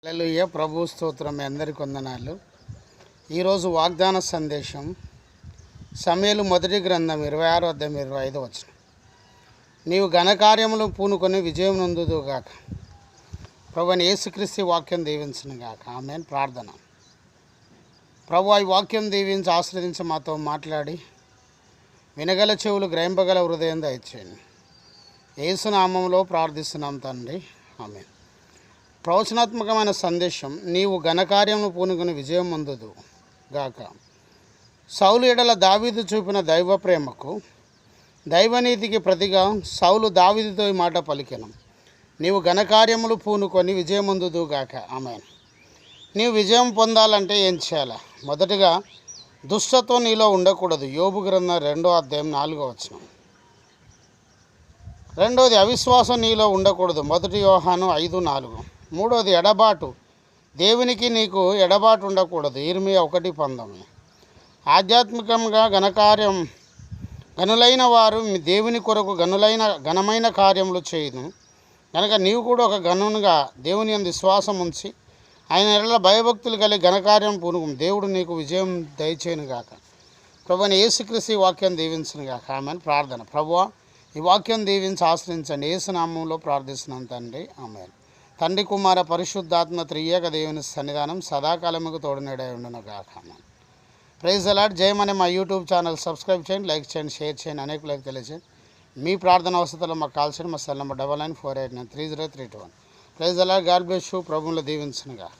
హల్లెలూయా. ప్రభు స్తోత్రం. మీ అందరికి వందనాలు. ఈరోజు వాగ్దాన సందేశం సమూయేలు మొదటి గ్రంథం 26వ అధ్యాయం 25వ వచనం. నీవు ఘనకార్యములు పూనుకొని విజయం నొందుదుగాక. ప్రభువైన యేసుక్రీస్తు వాక్యం దీవించును గాక. ఆమేన్. ప్రార్థన. ప్రభు ఈ వాక్యం దీవించి ఆశ్రదించి మాతో మాట్లాడి వినగల చెవులు గ్రహింపగల హృదయం దయచేయండి. యేసు నామములో ప్రార్థిస్తున్నాం తండ్రి. ఆమేన్. ప్రవచనాత్మకమైన సందేశం. నీవు ఘనకార్యమును పూనుకొని విజయం పొందుదు గాక. సౌలు ఎడల దావీదు చూపిన దైవ ప్రేమకు దైవనీతికి ప్రతిగా సౌలు దావీదుతో ఈ మాట పలికెను. నీవు ఘనకార్యములు పూనుకొని విజయం పొందుదు గాక. ఆమేన్. నీవు విజయం పొందాలంటే ఏం చేయాలి? మొదటిగా దుష్టత్వం నీలో ఉండకూడదు. యోబు గ్రంథం 2వ అధ్యాయం 4వ వచనం. రెండోది అవిశ్వాసం నీలో ఉండకూడదు. 1 యోహాను 5:4. మూడోది ఎడబాటు. దేవునికి నీకు ఎడబాటు ఉండకూడదు. ఇర్మియా 1:19. ఆధ్యాత్మికంగా గనులైన వారు దేవుని కొరకు ఘనమైన కార్యములు చేయును కనుక నీవు కూడా ఒక గనునిగా దేవుని యందు విశ్వాసం ఉంచి ఆయన ఎడల భయభక్తులు కలిగి ఘనకార్యం పూనుకు దేవుడు నీకు విజయం దయచేయును గాక. ప్రభువైన యేసుక్రీస్తు వాక్యం దీవించును గాక. ఆమేన్. ప్రార్థన. ప్రభువా ఈ వాక్యం దీవించి ఆశ్రయించండి. యేసు నామములో ప్రార్థిస్తున్నాను తండ్రి. ఆమేన్. తండ్రి కుమార పరిశుద్ధాత్మ త్రియేక దేవుని సన్నిధానం సదాకాలముకు తోడునేడై ఉండును గాక. ఆమేన్. Praise the Lord. జయమనే మా యూట్యూబ్ ఛానల్ సబ్స్క్రైబ్ చేయండి, లైక్ చేయండి, షేర్ చేయండి, అనేకులకు తెలియజేయండి. మీ ప్రార్థన అవసరాలు మాకు కాల్ చేయండి. మా cell number 9948930321. Praise the Lord. God bless you. ప్రభువులో దీవించును గాక.